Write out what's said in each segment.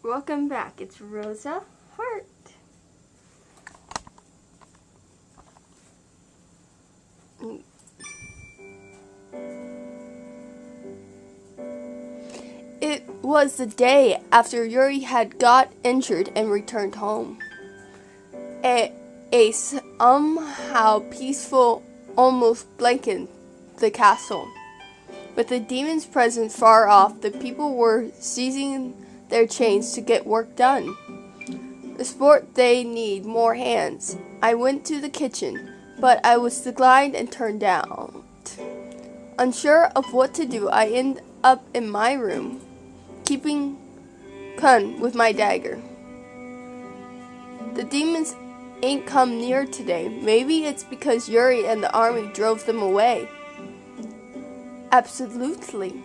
Welcome back. It's Rosa Hart. It was the day after Yuri had got injured and returned home. A somehow peaceful almost blanketed the castle. With the demon's presence far off, the people were seizing their chains to get work done. The sport they need more hands. I went to the kitchen, but I was declined and turned down. Unsure of what to do, I ended up in my room, keeping Kun with my dagger. The demons ain't come near today. Maybe it's because Yuri and the army drove them away. Absolutely.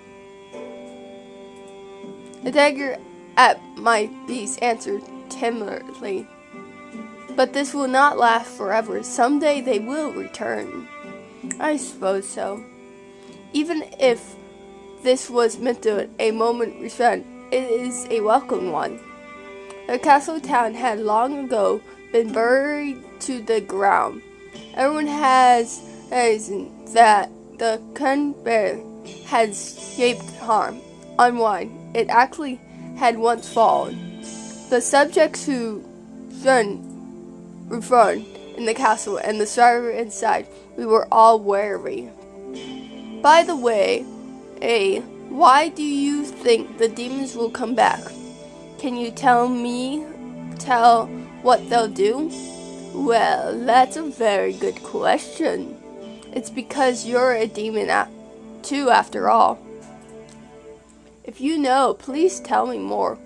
The dagger at my beast answered timidly. But this will not last forever. Someday they will return. I suppose so. Even if this was meant to a moment respect, it is a welcome one. The castle town had long ago been buried to the ground. Everyone has that the Kun bear had escaped harm. Unwind. It actually had once fallen. The subjects who returned in the castle and the survivor inside, we were all wary. By the way, why do you think the demons will come back? Can you tell what they'll do? Well, that's a very good question. It's because you're a demon too, after all. If you know, please tell me more.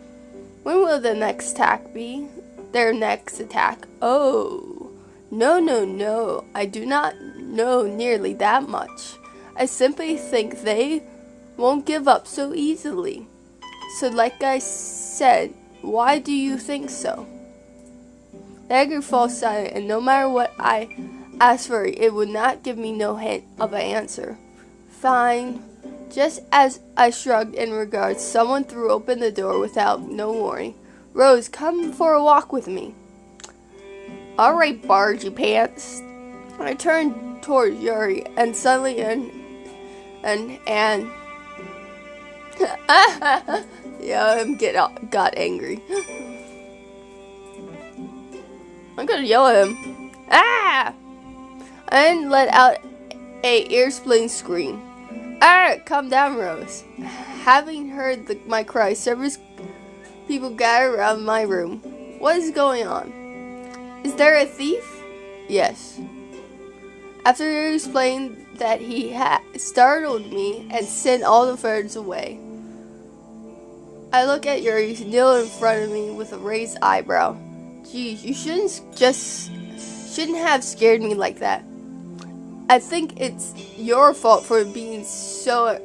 When will the next attack be? Their next attack? Oh, no. I do not know nearly that much. I simply think they won't give up so easily. So like I said, why do you think so? Dagger falls silent, and no matter what I asked for, it would not give me no hint of an answer. Fine. Just as I shrugged in regards, someone threw open the door without no warning. Rose, come for a walk with me. Alright, bargy pants. I turned toward Yuri, and suddenly got angry. I'm gonna yell at him. Ah! And let out a ear-splitting scream. Alright, calm down, Rose. Having heard my cry, several people gathered around my room. What is going on? Is there a thief? Yes. After he explained that he had startled me and sent all the birds away, I look at Yuri kneeling in front of me with a raised eyebrow. Geez, you shouldn't have scared me like that. I think it's your fault for being so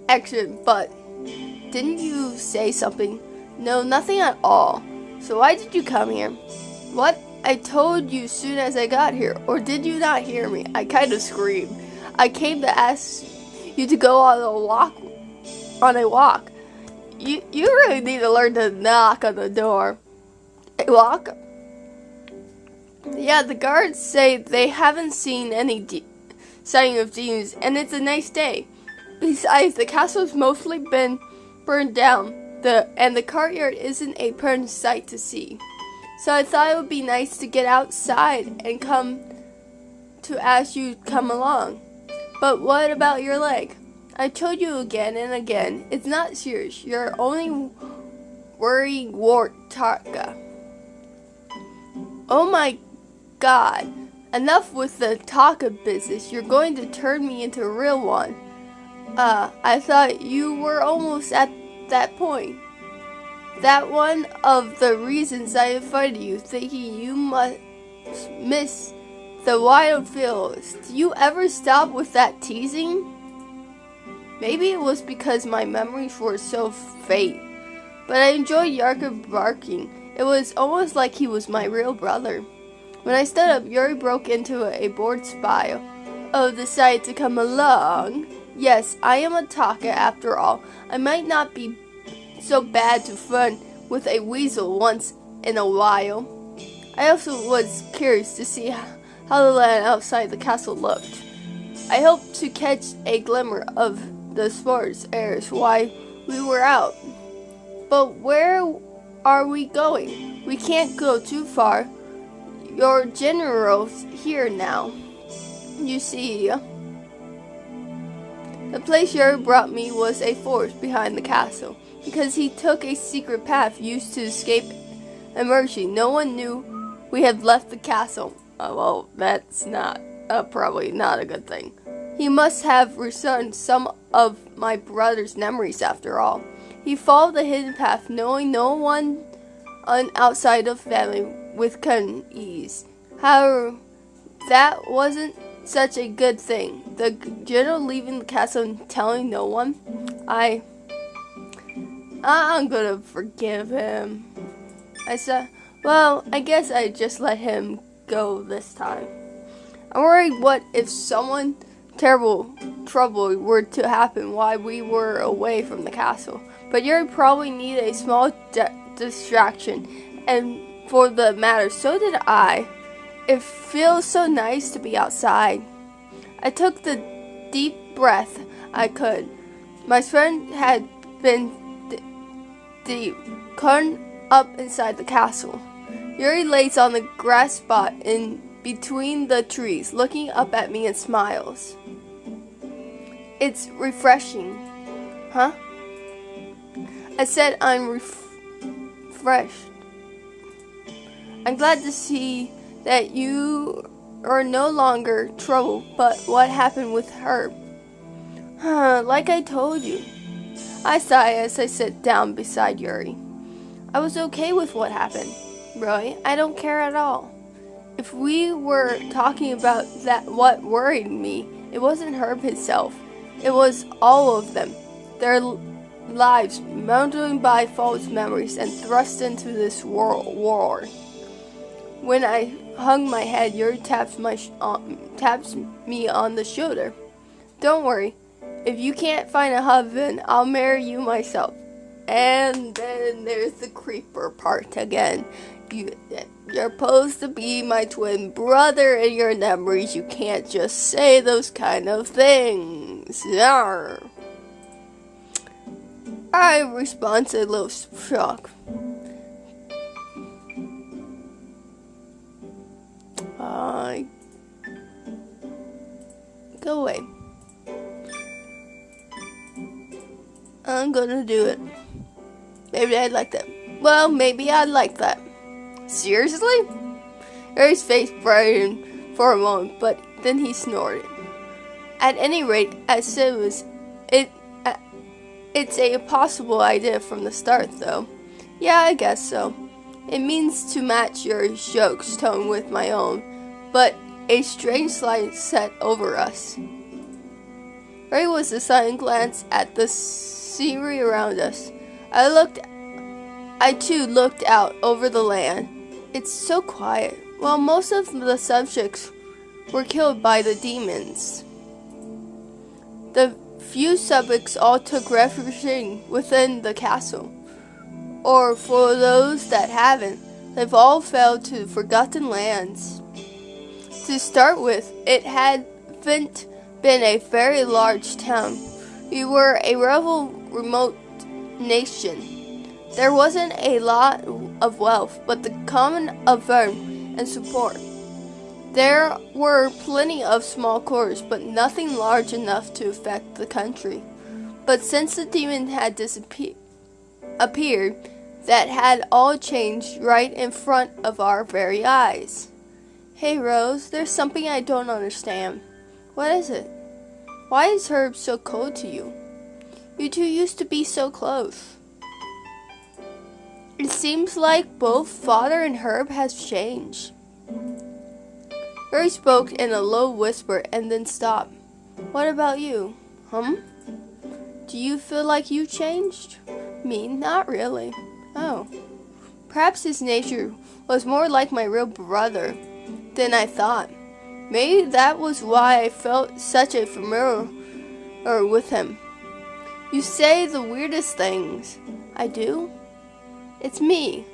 excellent, but didn't you say something? No, nothing at all. So why did you come here? What? I told you soon as I got here, or did you not hear me? I kind of screamed. I came to ask you to go on a walk. You really need to learn to knock on the door. A walk? Yeah, the guards say they haven't seen any sign of demons, and it's a nice day. Besides, the castle's mostly been burned down, and the courtyard isn't a pretty sight to see. So I thought it would be nice to get outside and come to ask you to come along. But what about your leg? I told you again and again, it's not serious. You're only worrying Wartaka. Oh my God, enough with the talk of business. You're going to turn me into a real one. I thought you were almost at that point. That one of the reasons I invited you, thinking you must miss the wild fields. Do you ever stop with that teasing? Maybe it was because my memories were so faint, but I enjoyed Yarka barking. It was almost like he was my real brother. When I stood up, Yuri broke into a bored smile. Oh, decided to come along. Yes, I am a Taka after all. I might not be so bad to fun with a weasel once in a while. I also was curious to see how the land outside the castle looked. I hoped to catch a glimmer of the sports airs while we were out. But where are we going? We can't go too far. Your general's here now. You see, the place Yuri brought me was a forest behind the castle, because he took a secret path used to escape emerging. No one knew we had left the castle. Well, that's probably not a good thing. He must have returned some of my brother's memories after all. He followed the hidden path, knowing no one outside of family with ease. However, that wasn't such a good thing. The general leaving the castle and telling no one. I'm gonna forgive him. I said, well, I guess I just let him go this time. I'm worried what if someone trouble were to happen while we were away from the castle. But you probably need a small distraction, and for the matter, so did I. It feels so nice to be outside. I took the deep breath I could. My friend had been deep, curled up inside the castle. Yuri lays on the grass spot in between the trees, looking up at me and smiles. It's refreshing, huh? I said I'm refreshed. I'm glad to see that you are no longer trouble, but what happened with Herb? Like I told you. I sigh as I sit down beside Yuri. I was okay with what happened. Really, I don't care at all. If we were talking about what worried me, it wasn't Herb himself. It was all of them. Their lives mounting by false memories and thrust into this war. When I hung my head, Yuri taps me on the shoulder. Don't worry. If you can't find a husband, I'll marry you myself. And then there's the creeper part again. You're supposed to be my twin brother in your memories. You can't just say those kind of things. Yarr. I respond a little shocked. Go away. I'm gonna do it. Maybe I'd like that. Well, maybe I'd like that. Seriously? Harry's face brightened for a moment, but then he snorted. At any rate, as soon as it's a possible idea from the start, though. Yeah, I guess so. It means to match your joke's tone with my own, but a strange light set over us. Harry was a sudden glance at the scenery around us. I too looked out over the land. It's so quiet. Well, most of the subjects were killed by the demons. The few subjects all took refuge within the castle. Or for those that haven't, they've all fell to forgotten lands. To start with, it hadn't been a very large town. We were a remote nation. There wasn't a lot of wealth, but the common affirm and support. There were plenty of small quarters, but nothing large enough to affect the country. But since the demon had appeared, that had all changed right in front of our very eyes. Hey Rose, there's something I don't understand. What is it? Why is Herb so cold to you? You two used to be so close. It seems like both Father and Herb has changed. Harry spoke in a low whisper and then stopped. What about you? Do you feel like you changed? Me? Not really. Oh. Perhaps his nature was more like my real brother than I thought. Maybe that was why I felt such a familiar with him. You say the weirdest things. I do? It's me.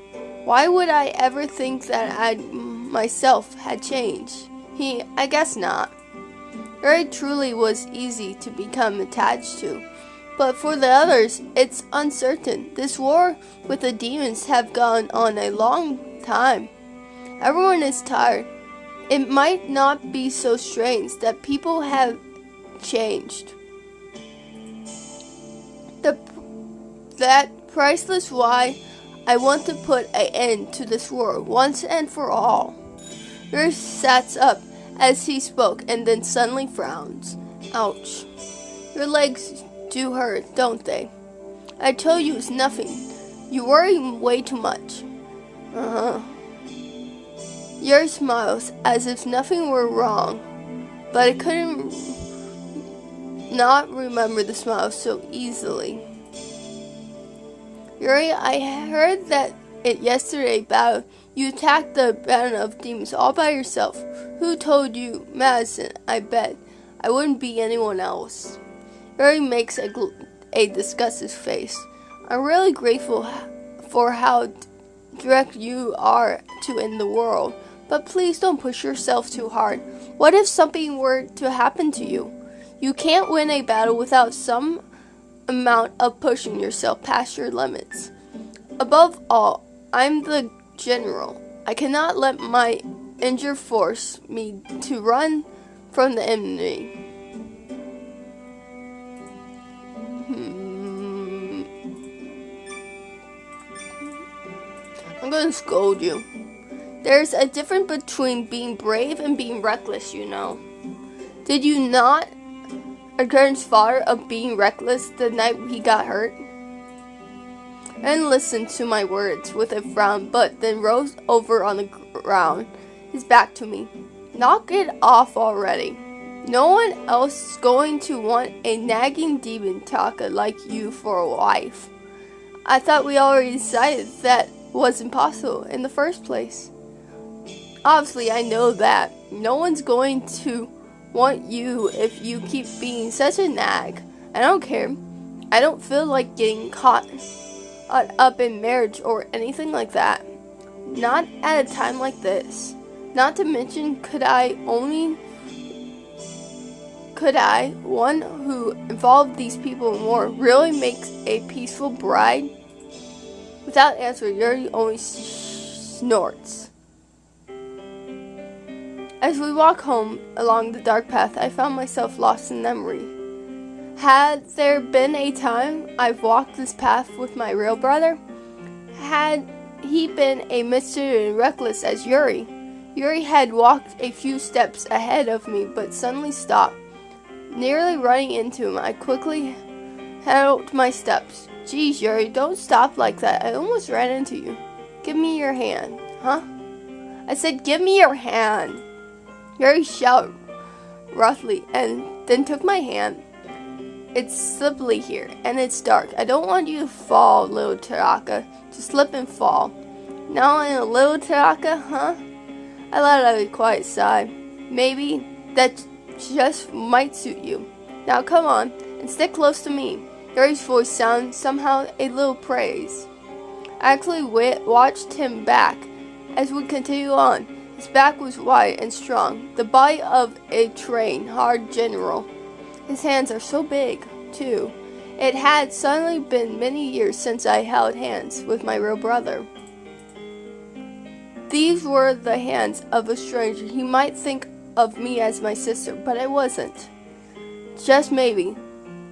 Why would I ever think that I myself had changed? I guess not. Yuri truly was easy to become attached to. But for the others, it's uncertain. This war with the demons have gone on a long time. Everyone is tired. It might not be so strange that people have changed. That priceless why I want to put an end to this war once and for all. Yuri sat up as he spoke and then suddenly frowns. Ouch. Your legs do hurt, don't they? I told you it's nothing. You worry way too much. Yuri smiles as if nothing were wrong, but I couldn't not remember the smile so easily. Yuri, I heard that at yesterday's battle, you attacked the band of demons all by yourself. Who told you? Madison, I bet. I wouldn't be anyone else. Yuri makes a disgusted face. I'm really grateful for how direct you are to end the world, but please don't push yourself too hard. What if something were to happen to you? You can't win a battle without some amount of pushing yourself past your limits. Above all, I'm the general. I cannot let my injury force me to run from the enemy. I'm gonna scold you. There's a difference between being brave and being reckless, you know. Did you not accuse father of being reckless the night he got hurt? And listened to my words with a frown, but then rose over on the ground, his back to me. Knock it off already. No one else is going to want a nagging demon talker like you for a wife. I thought we already decided that was impossible in the first place. Obviously, I know that. No one's going to want you if you keep being such a nag. I don't care. I don't feel like getting caught up in marriage or anything like that. Not at a time like this. Not to mention, could I, one who involved these people in war, really makes a peaceful bride? Without answering, Yuri only snorts. As we walk home along the dark path, I found myself lost in memory. Had there been a time I've walked this path with my real brother? Had he been as mischievous and reckless as Yuri? Yuri had walked a few steps ahead of me, but suddenly stopped. Nearly running into him, I quickly held my steps. Geez, Yuri, don't stop like that. I almost ran into you. Give me your hand. Huh? I said, give me your hand. Yuri shouted roughly and then took my hand. It's slippery here, and it's dark. I don't want you to fall, little Taraka. To slip and fall. Now I'm a little Taraka, huh? I let out a quiet sigh. Maybe that just might suit you. Now come on, and stick close to me. Yuri's voice sounded somehow a little praise. I actually watched him back as we continued on. His back was wide and strong, the body of a trained, hard general. His hands are so big, too. It had suddenly been many years since I held hands with my real brother. These were the hands of a stranger. He might think of me as my sister, but I wasn't. Just maybe,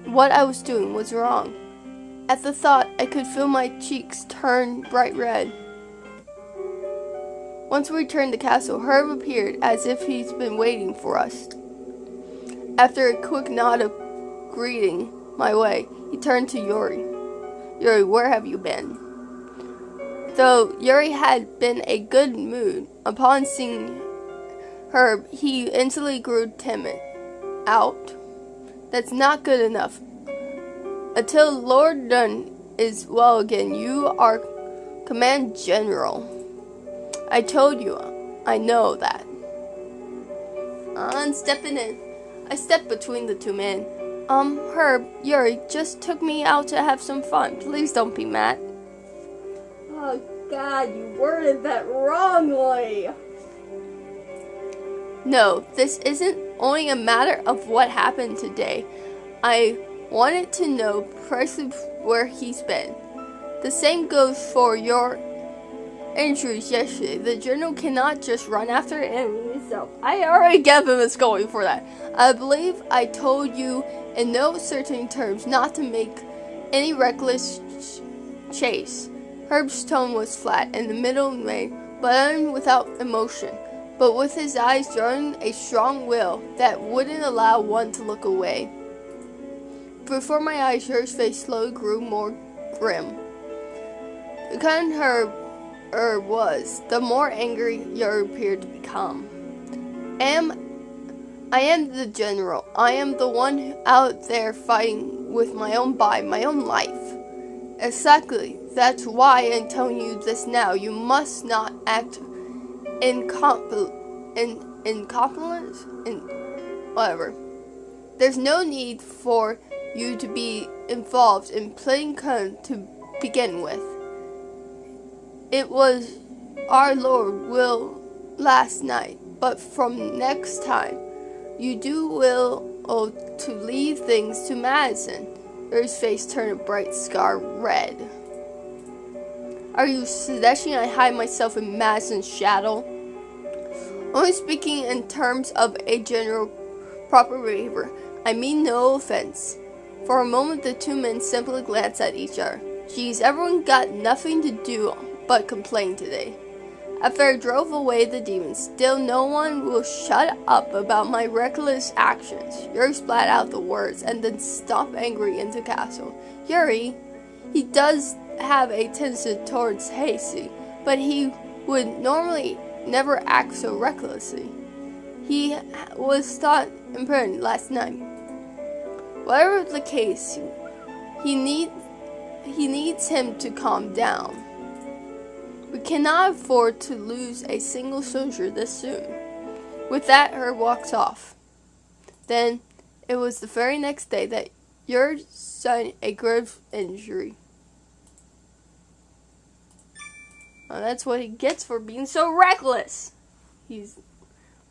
what I was doing was wrong. At the thought, I could feel my cheeks turn bright red. Once we returned to the castle, Herb appeared as if he's been waiting for us. After a quick nod of greeting my way, he turned to Yuri. Yuri, where have you been? Though Yuri had been in a good mood, upon seeing Herb, he instantly grew timid. Out? That's not good enough. Until Lord Dunn is well again, you are Command General. I told you, I know that. I'm stepping in. I stepped between the two men. Herb, Yuri just took me out to have some fun. Please don't be mad. Oh God, you worded that wrongly. No, this isn't only a matter of what happened today. I wanted to know precisely where he's been. The same goes for your injuries yesterday. The general cannot just run after the enemy himself. I already gave him a scolding for that. I believe I told you in no certain terms not to make any reckless chase. Herb's tone was flat in the middle way, but without emotion, but with his eyes drawing a strong will that wouldn't allow one to look away. Before my eyes, Herb's face slowly grew more grim. The kind Herb was, the more angry Yer appeared to become. I am the general. I am the one out there fighting with my own body, my own life. Exactly. That's why I'm telling you this now. You must not act incompetence. Whatever. There's no need for you to be involved in playing con to begin with. It was our Lord will last night, but from next time, you do will to leave things to Madison. Er's face turned a bright scar red. Are you suggesting I hide myself in Madison's shadow? Only speaking in terms of a general proper behavior. I mean no offense. For a moment the two men simply glanced at each other. Geez, everyone got nothing to do but complain today. After I drove away the demons, still no one will shut up about my reckless actions. Yuri spat out the words and then stomped angry into castle. Yuri, he does have a tendency towards hasty, but he would normally never act so recklessly. He was thought imprudent last night. Whatever the case, he needs him to calm down. We cannot afford to lose a single soldier this soon. With that, Herb walks off. Then, it was the very next day that Yuri sustained a grave injury. Well, that's what he gets for being so reckless. He's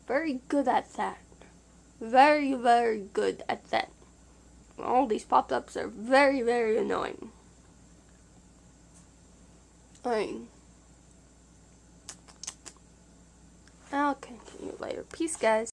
very good at that. Very, very good at that. All these pop-ups are very, very annoying. I'll continue later. Peace, guys.